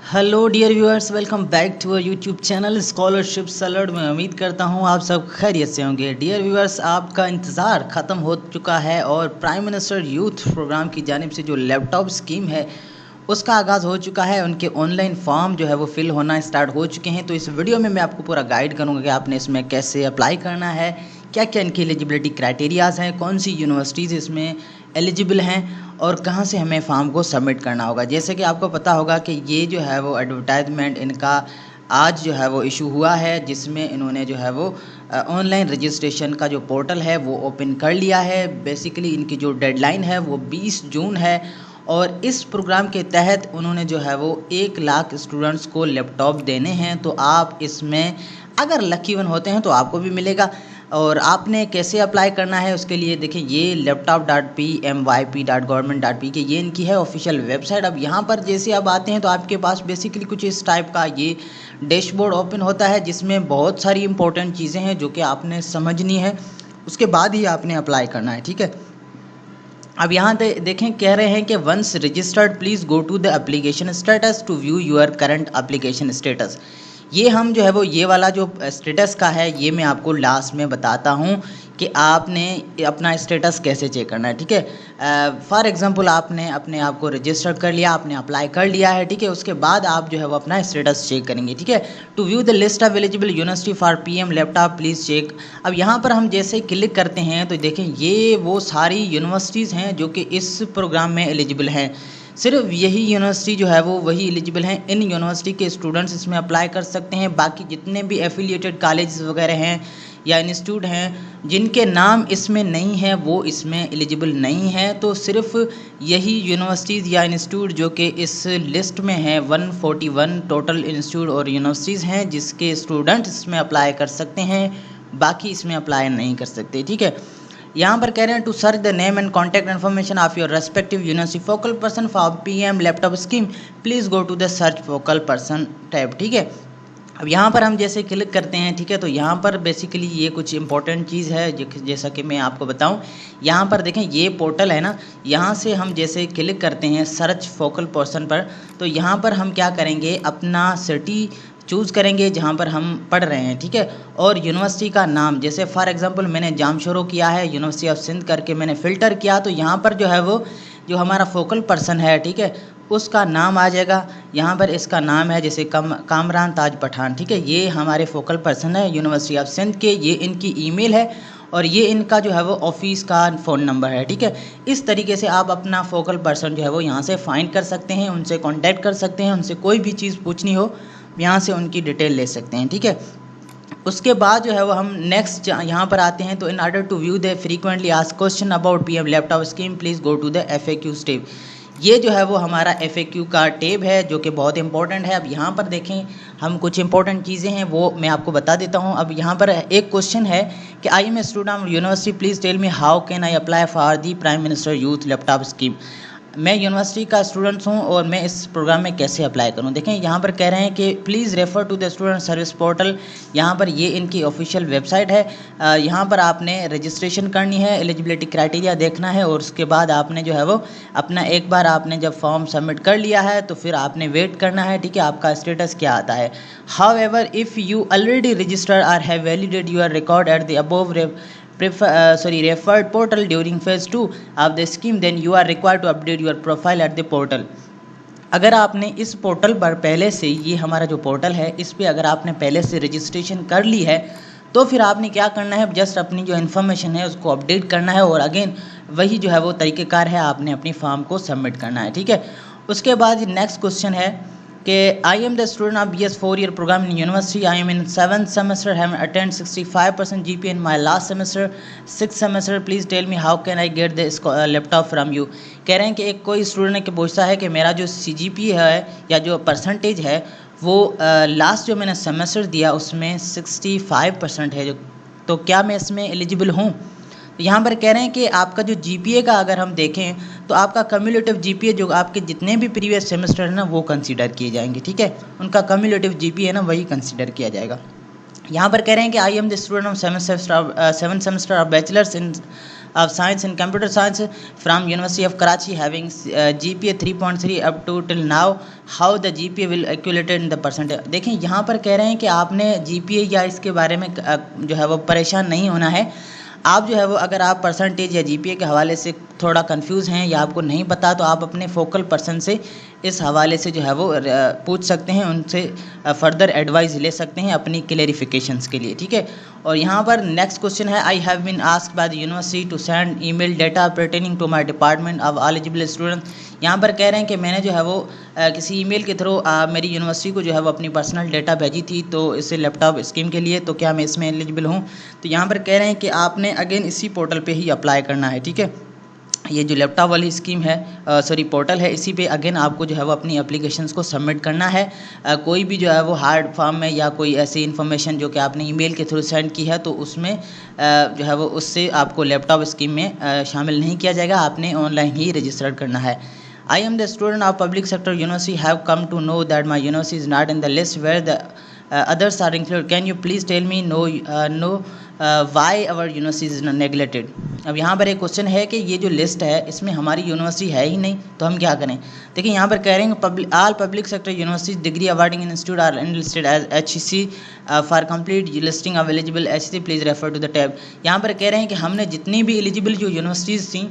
Hello dear viewers, welcome back to our YouTube channel scholarship सलड में। उम्मीद करता हूँ आप सब खैरियत से होंगे। डियर व्यूअर्स, आपका इंतज़ार ख़त्म हो चुका है और प्राइम मिनिस्टर यूथ प्रोग्राम की जानिब से जो लैपटॉप स्कीम है उसका आगाज़ हो चुका है। उनके ऑनलाइन फॉर्म जो है वो फिल होना स्टार्ट हो चुके हैं। तो इस वीडियो में मैं आपको पूरा गाइड करूँगा कि आपने इसमें कैसे अप्लाई करना है, क्या क्या इनकी एलिजिबिलिटी क्राइटेरियाज़ हैं, कौन सी यूनिवर्सिटीज़ इसमें एलिजिबल हैं और कहाँ से हमें फॉर्म को सबमिट करना होगा। जैसे कि आपको पता होगा कि ये जो है वो एडवर्टाइजमेंट इनका आज जो है वो इशू हुआ है, जिसमें इन्होंने जो है वो ऑनलाइन रजिस्ट्रेशन का जो पोर्टल है वो ओपन कर लिया है। बेसिकली इनकी जो डेडलाइन है वो 20 जून है और इस प्रोग्राम के तहत उन्होंने जो है वो 1 लाख स्टूडेंट्स को लैपटॉप देने हैं। तो आप इसमें अगर लकी वन होते हैं तो आपको भी मिलेगा। और आपने कैसे अप्लाई करना है उसके लिए देखिए, ये laptop.pmyp.government.pk ये इनकी है ऑफिशियल वेबसाइट। अब यहाँ पर जैसे आप आते हैं तो आपके पास बेसिकली कुछ इस टाइप का ये डैशबोर्ड ओपन होता है, जिसमें बहुत सारी इंपॉर्टेंट चीज़ें हैं जो कि आपने समझनी है, उसके बाद ही आपने अप्लाई करना है। ठीक है, अब यहाँ देखें, कह रहे हैं कि once registered please go to the application status to view your current application status. ये हम जो है वो ये वाला जो स्टेटस का है ये मैं आपको लास्ट में बताता हूँ कि आपने अपना स्टेटस कैसे चेक करना है। ठीक है, फॉर एग्जांपल आपने अपने आप को रजिस्टर कर लिया, आपने अप्लाई कर लिया है। ठीक है, उसके बाद आप जो है वो अपना स्टेटस चेक करेंगे। ठीक है, to view the list of eligible university for PM laptop please check. अब यहाँ पर हम जैसे क्लिक करते हैं तो देखें ये वो सारी यूनिवर्सिटीज़ हैं जो कि इस प्रोग्राम में एलिजिबल हैं। सिर्फ यही यूनिवर्सिटी जो है वो वही एलिजिबल हैं। इन यूनिवर्सिटी के स्टूडेंट्स इसमें अप्लाई कर सकते हैं। बाकी जितने भी एफिलिएटेड कॉलेज वगैरह हैं या इंस्टीट्यूट हैं जिनके नाम इसमें नहीं है वो इसमें एलिजिबल नहीं है। तो सिर्फ यही यूनिवर्सिटीज़ या इंस्टीट्यूट जो कि इस लिस्ट में हैं, 141 टोटल इंस्टीट्यूट और यूनिवर्सिटीज़ हैं जिसके स्टूडेंट इसमें अप्लाई कर सकते हैं, बाकी इसमें अप्लाई नहीं कर सकते। ठीक है, यहाँ पर कह रहे हैं to search the name and contact information of your respective university focal person for PM laptop scheme please go to the search focal person tab. ठीक है, अब यहाँ पर हम जैसे क्लिक करते हैं, ठीक है, तो यहाँ पर बेसिकली ये कुछ इंपॉर्टेंट चीज़ है जैसा कि मैं आपको बताऊँ। यहाँ पर देखें ये पोर्टल है ना, यहाँ से हम जैसे क्लिक करते हैं सर्च फोकल पर्सन पर, तो यहाँ पर हम क्या करेंगे, अपना सिटी चूज़ करेंगे जहाँ पर हम पढ़ रहे हैं। ठीक है, और यूनिवर्सिटी का नाम, जैसे फॉर एग्जांपल मैंने जामशोरो किया है, यूनिवर्सिटी ऑफ सिंध करके मैंने फ़िल्टर किया, तो यहाँ पर जो है वो जो हमारा फोकल पर्सन है, ठीक है, उसका नाम आ जाएगा। यहाँ पर इसका नाम है जैसे कामरान ताज पठान। ठीक है, ये हमारे फोकल पर्सन है यूनिवर्सिटी ऑफ सिंध के, ये इनकी ईमेल है और ये इनका जो है वो ऑफिस का फ़ोन नंबर है। ठीक है, इस तरीके से आप अपना फोकल पर्सन जो है वो यहाँ से फाइंड कर सकते हैं, उनसे कांटेक्ट कर सकते हैं, उनसे कोई भी चीज़ पूछनी हो यहाँ से उनकी डिटेल ले सकते हैं। ठीक है, उसके बाद जो है वो हम नेक्स्ट यहाँ पर आते हैं। तो in order to view the frequently asked question about PM laptop scheme please go to the FAQ tab. ये जो है वो हमारा FAQ का टेब है जो कि बहुत इंपॉर्टेंट है। अब यहाँ पर देखें, हम कुछ इंपॉर्टेंट चीज़ें हैं वो मैं आपको बता देता हूँ। अब यहाँ पर एक क्वेश्चन है कि I am a student of university please tell me how can I apply for the prime minister youth laptop scheme. मैं यूनिवर्सिटी का स्टूडेंट्स हूँ और मैं इस प्रोग्राम में कैसे अप्लाई करूँ। देखें यहाँ पर कह रहे हैं कि please refer to the student service portal. यहाँ पर ये इनकी ऑफिशियल वेबसाइट है। यहाँ पर आपने रजिस्ट्रेशन करनी है, एलिजिबिलिटी क्राइटेरिया देखना है और उसके बाद आपने जो है वो अपना एक बार आपने जब फॉर्म सबमिट कर लिया है तो फिर आपने वेट करना है। ठीक है, आपका स्टेटस क्या आता है। However if you already registered or have validated your record at the above referred portal during phase 2 of the scheme, then you are required to update your profile at the portal। अगर आपने इस portal पर पहले से, ये हमारा जो portal है इस पे अगर आपने पहले से रजिस्ट्रेशन कर ली है तो फिर आपने क्या करना है, जस्ट अपनी जो इन्फॉर्मेशन है उसको अपडेट करना है और अगेन वही जो है वो तरीक़ेकार है, आपने अपनी फॉर्म को सबमिट करना है। ठीक है, उसके बाद नेक्स्ट क्वेश्चन है कि I am the student of BS 4-year program in university, I am in 7th semester, have attend 65% GPA in my last semester 6th semester, please tell me how can I get the laptop from you. कह रहे हैं कि एक कोई student के पूछता है कि मेरा जो CGPA है या जो परसेंटेज है वो लास्ट जो मैंने सेमेस्टर दिया उसमें 65% है, जो तो क्या मैं इसमें एलिजिबल हूँ। तो यहाँ पर कह रहे हैं कि आपका जो GPA का अगर हम देखें तो आपका कम्युलेटिव GPA जो आपके जितने भी प्रीवियस सेमेस्टर है ना वो कंसीडर किए जाएंगे। ठीक है, उनका कम्युलेटिव GPA है ना वही कंसीडर किया जाएगा। यहाँ पर कह रहे हैं कि I am the student of 7th semester of bachelors in of Science and Computer Science from University of Karachi, having GPA 3.3 up to till now. How the GPA will accumulated in the percentage. देखें यहाँ पर कह रहे हैं कि आपने GPA या इसके बारे में जो है वो परेशान नहीं होना है। आप जो है वो अगर आप परसेंटेज या जीपीए के हवाले से थोड़ा कंफ्यूज हैं या आपको नहीं पता, तो आप अपने फोकल पर्सन से इस हवाले से जो है वो पूछ सकते हैं, उनसे फर्दर एडवाइस ले सकते हैं अपनी क्लेरिफिकेशंस के लिए, ठीक है। और यहाँ पर नेक्स्ट क्वेश्चन है, I have been asked by the university to send email data pertaining to my department of eligible student. यहाँ पर कह रहे हैं कि मैंने जो है वो किसी ईमेल के थ्रू मेरी यूनिवर्सिटी को जो है वो अपनी पर्सनल डेटा भेजी थी, तो इससे लैपटॉप स्कीम के लिए, तो क्या मैं इसमें एलिजिबल हूँ? तो यहाँ पर कह रहे हैं कि आपने अगेन इसी पोर्टल पे ही अप्लाई करना है, ठीक है। ये जो लैपटॉप वाली स्कीम है, पोर्टल है, इसी पे अगेन आपको जो है वो अपनी एप्लीकेशंस को सबमिट करना है। कोई भी जो है वो हार्ड फॉर्म में या कोई ऐसी इन्फॉर्मेशन जो कि आपने ईमेल के थ्रू सेंड की है, तो उसमें जो है वो उससे आपको लैपटॉप स्कीम में शामिल नहीं किया जाएगा, आपने ऑनलाइन ही रजिस्टर करना है। I am the student of public sector university, have come to know that my university is not in the list where the others are included. Can you please tell me why our university is neglected? अब यहाँ पर एक question है कि ये जो list है इसमें हमारी यूनिवर्सिटी है ही नहीं, तो हम क्या करें? देखिए यहाँ पर कह रहे हैं all public sector universities degree awarding institute are listed as HEC for complete listing of eligible HEC please refer to the tab. यहाँ पर कह रहे हैं कि हमने जितनी भी एलिजिबल जो यूनिवर्सिटीज़ थी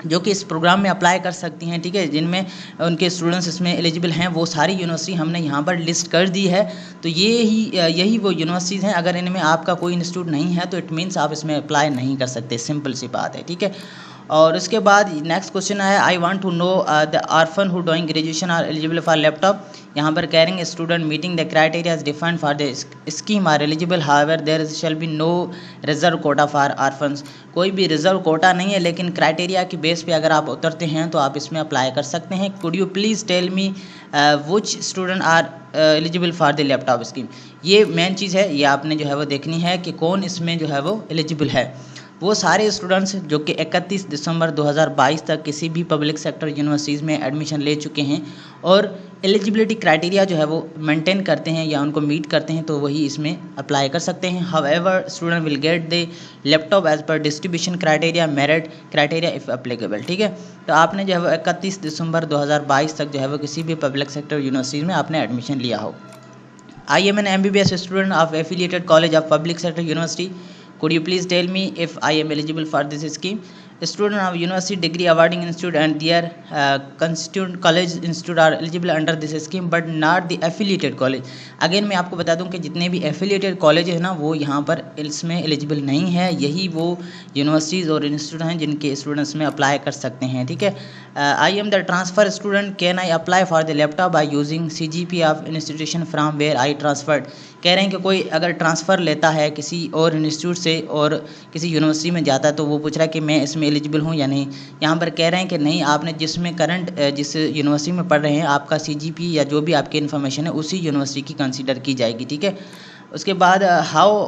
जो कि इस प्रोग्राम में अप्लाई कर सकती हैं, ठीक है, जिनमें उनके स्टूडेंट्स इसमें एलिजिबल हैं, वो सारी यूनिवर्सिटी हमने यहाँ पर लिस्ट कर दी है। तो यही वो यूनिवर्सिटीज़ हैं। अगर इनमें आपका कोई इंस्टीट्यूट नहीं है तो इट मीन्स आप इसमें अप्लाई नहीं कर सकते, सिंपल सी बात है, ठीक है। और उसके बाद नेक्स्ट क्वेश्चन है, I want to know the orphan who doing graduation are eligible for laptop. यहाँ पर कह रहे हैं student meeting the criteria defined for the scheme are eligible, however there shall be no reserve quota for orphans. कोई भी reserve Kota नहीं है, लेकिन क्राइटेरिया की बेस पे अगर आप उतरते हैं तो आप इसमें अप्लाई कर सकते हैं। Could you please tell me which student are eligible for the laptop scheme. ये मेन चीज़ है, ये आपने जो है वो देखनी है कि कौन इसमें जो है वो एलिजिबल है। वो सारे स्टूडेंट्स जो कि 31 दिसंबर 2022 तक किसी भी पब्लिक सेक्टर यूनिवर्सिटीज़ में एडमिशन ले चुके हैं और एलिजिबिलिटी क्राइटेरिया जो है वो मेंटेन करते हैं या उनको मीट करते हैं, तो वही इसमें अप्लाई कर सकते हैं। However student will get the laptop as per distribution criteria, merit criteria if applicable, ठीक है। तो आपने जो है वो 31 दिसंबर 2022 तक जो है वो किसी भी पब्लिक सेक्टर यूनिवर्सिटीज़ में आपने एडमिशन लिया हो। I am an MBBS student of affiliated college of public sector university, could you please tell me if I am eligible for this scheme? Student of university degree awarding institute and their constituent college institute are eligible under this scheme but not the affiliated college. Again मैं आपको बता दूं कि जितने भी affiliated college है ना, वो यहाँ पर इसमें एलिजिबल नहीं है। यही वो यूनिवर्सिटीज़ और इंस्टीट्यूट हैं जिनके स्टूडेंट्स में अप्लाई कर सकते हैं, ठीक है। I am the transfer student, can I apply for the laptop by using CGP of institution from where I transferred. कह रहे हैं कि कोई अगर ट्रांसफ़र लेता है किसी और इंस्टीट्यूट से और किसी यूनिवर्सिटी में जाता है, तो वो पूछ रहा है कि मैं इसमें एलिजिबल हूँ या नहीं। यहाँ पर कह रहे हैं कि नहीं, आपने जिसमें करंट जिस यूनिवर्सिटी में पढ़ रहे हैं, आपका CGP या जो भी आपकी इन्फॉर्मेशन है उसी यूनिवर्सिटी की कंसीडर की जाएगी, ठीक है। उसके बाद how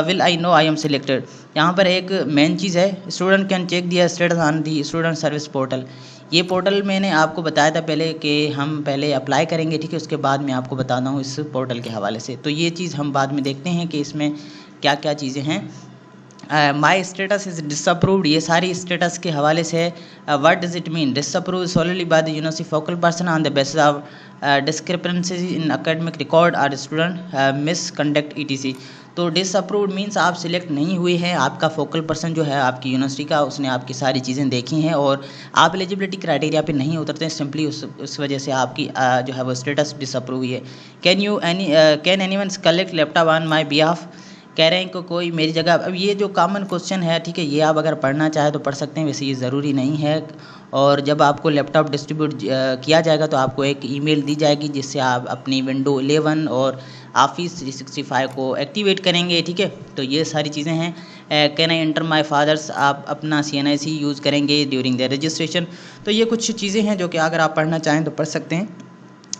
will I know I am selected. यहाँ पर एक मेन चीज़ है, student can check the status on the student service portal. ये पोर्टल मैंने आपको बताया था पहले कि हम पहले अप्लाई करेंगे, ठीक है, उसके बाद मैं आपको बताता हूँ इस पोर्टल के हवाले से। तो ये चीज़ हम बाद में देखते हैं कि इसमें क्या क्या चीज़ें हैं। माई स्टेटस इज़ डिसअप्रूव्ड, ये सारी स्टेटस के हवाले से है। What does it mean? Disapprove solely by the university focal person on the basis of discrepancies in academic record और स्टूडेंट मिसकंडक्ट ETC। तो डिसअप्रूव्ड मीन्स आप सिलेक्ट नहीं हुए हैं, आपका फोकल पर्सन जो है आपकी यूनिवर्सिटी का, उसने आपकी सारी चीज़ें देखी हैं और आप एलिजिबिलिटी क्राइटेरिया पे नहीं उतरते हैं, सिंपली उस वजह से आपकी जो है वो स्टेटस डिसअप्रूव हुई है। Can anyone collect laptop on my behalf. कह रहे हैं कि कोई मेरी जगह। अब ये जो कॉमन क्वेश्चन है, ठीक है, ये आप अगर पढ़ना चाहे तो पढ़ सकते हैं, वैसे ये ज़रूरी नहीं है। और जब आपको लैपटॉप डिस्ट्रीब्यूट किया जाएगा तो आपको एक ईमेल दी जाएगी जिससे आप अपनी विंडो 11 और ऑफिस 365 को एक्टिवेट करेंगे, ठीक है। तो ये सारी चीज़ें हैं। Can I enter my father's, आप अपना CNIC यूज़ करेंगे ड्यूरिंग द रजिस्ट्रेशन। तो ये कुछ चीज़ें हैं जो कि अगर आप पढ़ना चाहें तो पढ़ सकते हैं।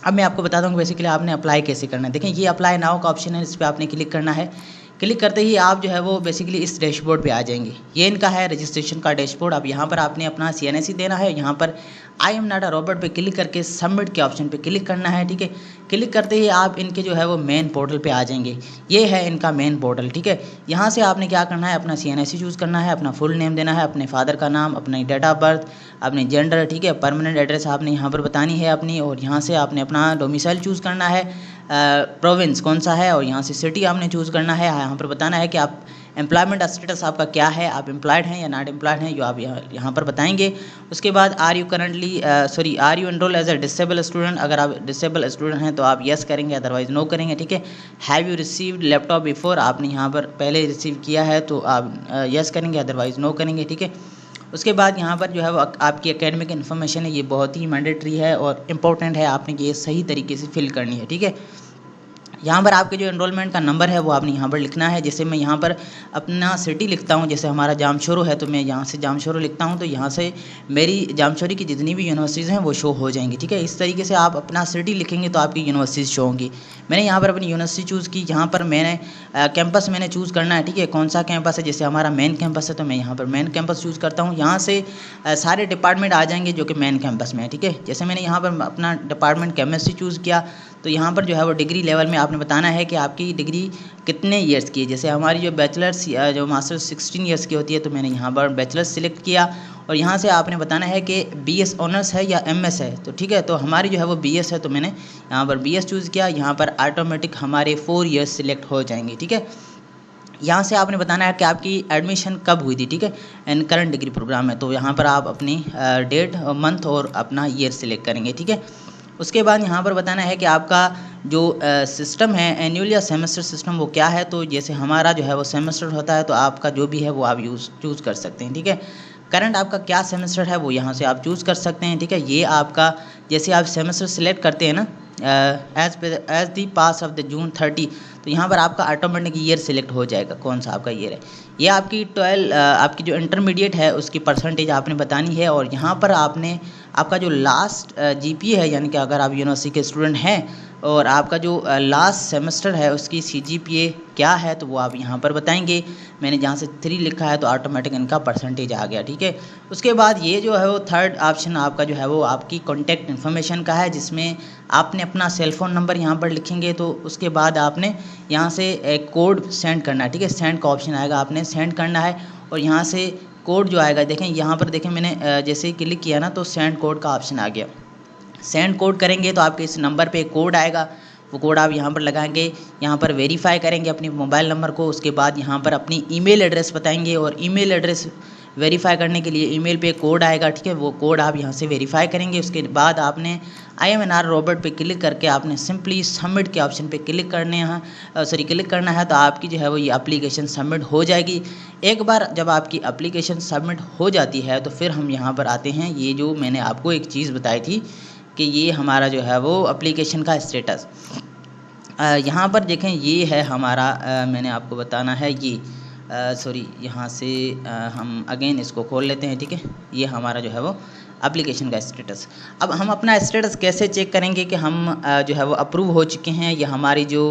अब मैं आपको बताता हूँ बेसिकली आपने अप्लाई कैसे करना है। देखें, ये अप्लाई नाउ का ऑप्शन है, इस पर आपने क्लिक करना है। क्लिक करते ही आप जो है वो बेसिकली इस डैशबोर्ड पे आ जाएंगे। ये इनका है रजिस्ट्रेशन का डैशबोर्ड। अब यहाँ पर आपने अपना CNIC देना है, यहाँ पर I am not a robot पे क्लिक करके सबमिट के ऑप्शन पे क्लिक करना है। ठीक है, क्लिक करते ही आप इनके जो है वो मेन पोर्टल पे आ जाएंगे। ये है इनका मेन पोर्टल। ठीक है, यहाँ से आपने क्या करना है, अपना CNSE चूज़ करना है, अपना फुल नेम देना है, अपने फादर का नाम, अपनी डेट ऑफ बर्थ, अपनी जेंडर। ठीक है, परमानेंट एड्रेस आपने यहाँ पर बतानी है अपनी, और यहाँ से आपने अपना डोमिसाइल चूज़ करना है, प्रोविंस कौन सा है, और यहाँ से सिटी आपने चूज़ करना है। यहाँ पर बताना है कि आप एम्प्लॉयमेंट स्टेटस आपका क्या है, आप एम्प्लॉयड हैं या नॉट एम्प्लॉयड हैं, जो आप यहाँ पर बताएंगे। उसके बाद are you enrol as a disable student, अगर आप डिसेबल स्टूडेंट हैं तो आप येस करेंगे, अदरवाइज नो करेंगे। ठीक है, have you received laptop before, आपने यहाँ पर पहले रिसीव किया है तो आप येस करेंगे, अदरवाइज नो करेंगे। ठीक है, उसके बाद यहाँ पर जो है वो आपकी एकेडमिक इन्फॉर्मेशन है, ये बहुत ही मैंडेटरी है और इम्पोर्टेंट है, आपने ये सही तरीके से फिल करनी है। ठीक है, यहाँ पर आपके जो एनरोलमेंट का नंबर है वो आपने यहाँ पर लिखना है। जैसे मैं यहाँ पर अपना सिटी लिखता हूँ, जैसे हमारा जामशोरो है तो मैं यहाँ से जामशोरो लिखता हूँ, तो यहाँ से मेरी जामशोरी की जितनी भी यूनिवर्सिटीज़ हैं वो शो हो जाएंगी। ठीक है, इस तरीके से आप अपना सिटी लिखेंगे तो आपकी यूनिवर्सिटीज़ शो होंगी। मैंने यहाँ पर अपनी यूनिवर्सिटी चूज़ की, यहाँ पर मैंने कैंपस मैंने चूज़ करना है। ठीक है, कौन सा कैंपस है, जैसे हमारा मेन कैंपस है तो मैं यहाँ पर मेन कैंपस चूज़ करता हूँ। यहाँ से सारे डिपार्टमेंट आ जाएंगे जो कि मेन कैंपस में है। ठीक है, जैसे मैंने यहाँ पर अपना डिपार्टमेंट केमिस्ट्री चूज़ किया, तो यहाँ पर जो है वो डिग्री लेवल में आपने बताना है कि आपकी डिग्री कितने ईयर्स की है। जैसे हमारी जो बैचलर्स जो मास्टर्स 16 ईयर्स की होती है, तो मैंने यहाँ पर बैचलर्स सिलेक्ट किया, और यहाँ से आपने बताना है कि BS ऑनर्स है या MS है। तो ठीक है, तो हमारी जो है वो BS है, तो मैंने यहाँ पर BS चूज़ किया। यहाँ पर ऑटोमेटिक हमारे 4 ईयर्स सिलेक्ट हो जाएंगे। ठीक है, यहाँ से आपने बताना है कि आपकी एडमिशन कब हुई थी। ठीक है, एंड करंट डिग्री प्रोग्राम है, तो यहाँ पर आप अपनी डेट, मंथ और अपना ईयर सिलेक्ट करेंगे। ठीक है, उसके बाद यहाँ पर बताना है कि आपका जो सिस्टम है एनुअल या सेमेस्टर सिस्टम वो क्या है। तो जैसे हमारा जो है वो सेमेस्टर होता है, तो आपका जो भी है वो आप चूज़ कर सकते हैं। ठीक है, करंट आपका क्या सेमेस्टर है वो यहाँ से आप चूज़ कर सकते हैं। ठीक है, ये आपका जैसे आप सेमेस्टर सेलेक्ट करते हैं ना as the pass of the June 30, तो यहाँ पर आपका ऑटोमेटिक ईयर सिलेक्ट हो जाएगा कौन सा आपका ईयर है। ये आपकी 12 आपकी जो इंटरमीडिएट है उसकी परसेंटेज आपने बतानी है, और यहाँ पर आपने आपका जो लास्ट GPA है, यानी कि अगर आप यूनिवर्सिटी के स्टूडेंट हैं और आपका जो लास्ट सेमेस्टर है उसकी CGPA क्या है, तो वो आप यहाँ पर बताएंगे। मैंने जहाँ से 3 लिखा है तो ऑटोमेटिक इनका परसेंटेज आ गया। ठीक है, उसके बाद ये जो है वो थर्ड ऑप्शन आपका जो है वो आपकी कॉन्टैक्ट इन्फॉर्मेशन का है, जिसमें आपने अपना सेलफ़ोन नंबर यहाँ पर लिखेंगे। तो उसके बाद आपने यहाँ से एक कोड सेंड करना है। ठीक है, सेंड का ऑप्शन आएगा, आपने सेंड करना है, और यहाँ से कोड जो आएगा, देखें यहाँ पर देखें मैंने जैसे ही क्लिक किया ना तो सेंड कोड का ऑप्शन आ गया। सेंड कोड करेंगे तो आपके इस नंबर पे एक कोड आएगा, वो कोड आप यहाँ पर लगाएंगे, यहाँ पर वेरीफाई करेंगे अपनी मोबाइल नंबर को। उसके बाद यहाँ पर अपनी ईमेल एड्रेस बताएंगे, और ईमेल एड्रेस वेरीफाई करने के लिए ईमेल पे कोड आएगा। ठीक है, वो कोड आप यहाँ से वेरीफाई करेंगे। उसके बाद आपने IMNR रोबोट पे क्लिक करके आपने सिंपली सबमिट के ऑप्शन पे क्लिक करना है, तो आपकी जो है वो ये एप्लीकेशन सबमिट हो जाएगी। एक बार जब आपकी एप्लीकेशन सबमिट हो जाती है तो फिर हम यहाँ पर आते हैं, ये जो मैंने आपको एक चीज़ बताई थी कि ये हमारा जो है वो एप्लीकेशन का स्टेटस, यहाँ पर देखें ये है हमारा मैंने आपको बताना है ये यहाँ से हम अगेन इसको खोल लेते हैं। ठीक है, ये हमारा जो है वो एप्लीकेशन का स्टेटस। अब हम अपना स्टेटस कैसे चेक करेंगे कि हम जो है वो अप्रूव हो चुके हैं, या हमारी जो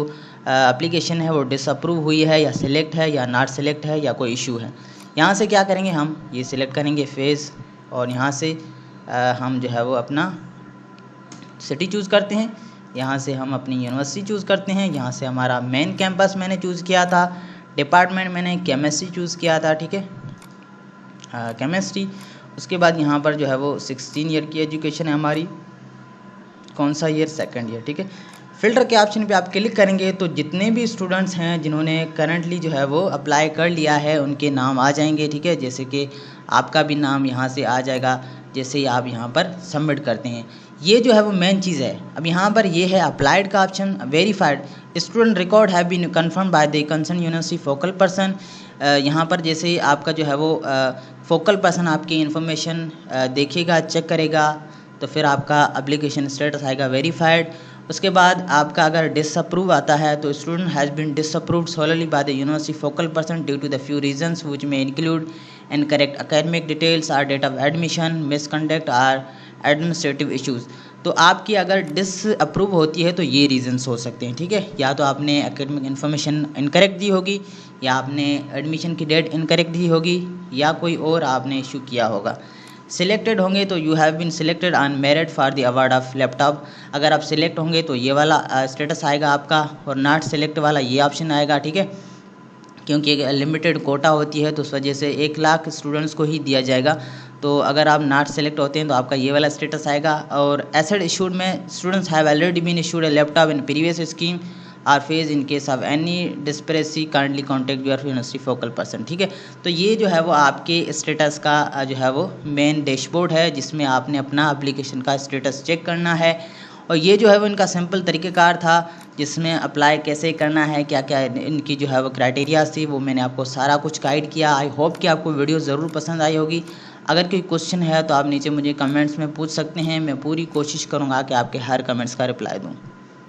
एप्लीकेशन है वो डिसअप्रूव हुई है, या सिलेक्ट है, या नॉट सिलेक्ट है, या कोई इशू है। यहाँ से क्या करेंगे, हम ये सिलेक्ट करेंगे फेस, और यहाँ से हम जो है वो अपना सिटी चूज़ करते हैं, यहाँ से हम अपनी यूनिवर्सिटी चूज़ करते हैं, यहाँ से हमारा मेन कैंपस मैंने चूज़ किया था, डिपार्टमेंट मैंने केमिस्ट्री चूज़ किया था। ठीक है, केमिस्ट्री। उसके बाद यहाँ पर जो है वो 16 ईयर की एजुकेशन है हमारी, कौन सा ईयर, सेकंड ईयर। ठीक है, फ़िल्टर के ऑप्शन पे आप क्लिक करेंगे तो जितने भी स्टूडेंट्स हैं जिन्होंने करंटली जो है वो अप्लाई कर लिया है उनके नाम आ जाएंगे। ठीक है, जैसे कि आपका भी नाम यहाँ से आ जाएगा जैसे ही आप यहाँ पर सबमिट करते हैं। ये जो है वो मेन चीज़ है। अब यहाँ पर ये है अप्लाइड का option, verified student record have been confirm by the concern university focal person. यहाँ पर जैसे ही आपका जो है वो फोकल पर्सन आपकी इन्फॉर्मेशन देखेगा, चेक करेगा, तो फिर आपका एप्लीकेशन स्टेटस आएगा वेरीफाइड। उसके बाद आपका अगर डिसअप्रूव आता है तो student has been disapproved solely by the university focal person due to the few reasons which may include incorrect academic details or date of admission, misconduct or administrative issues. तो आपकी अगर डिसअप्रूव होती है तो ये रीजंस हो सकते हैं। ठीक है, या तो आपने एकेडमिक इन्फॉर्मेशन इनकरेक्ट दी होगी, या आपने एडमिशन की डेट इनकरेक्ट दी होगी, या कोई और आपने इशू किया होगा। सिलेक्टेड होंगे तो you have been selected on merit for the award of laptop. अगर आप सिलेक्ट होंगे तो ये वाला स्टेटस आएगा आपका, और नॉट सिलेक्ट वाला ये ऑप्शन आएगा, ठीक है। क्योंकि एक लिमिटेड कोटा होती है तो उस वजह से 1 लाख स्टूडेंट्स को ही दिया जाएगा। तो अगर आप नॉट सेलेक्ट होते हैं तो आपका ये वाला स्टेटस आएगा। और एसेड इशूड में students have already been issued a laptop in previous scheme or phase in case of any discrepancy kindly contact your university focal person, ठीक है। तो ये जो है वो आपके स्टेटस का जो है वो मेन डैशबोर्ड है, जिसमें आपने अपना एप्लीकेशन का स्टेटस चेक करना है। और ये जो है वो इनका सिंपल तरीक़ेकार था, जिसमें अप्लाई कैसे करना है, क्या क्या इनकी जो है वो क्राइटेरिया थी, वो मैंने आपको सारा कुछ गाइड किया। आई होप कि आपको वीडियो ज़रूर पसंद आई होगी। अगर कोई क्वेश्चन है तो आप नीचे मुझे कमेंट्स में पूछ सकते हैं, मैं पूरी कोशिश करूँगा कि आपके हर कमेंट्स का रिप्लाई दूँ।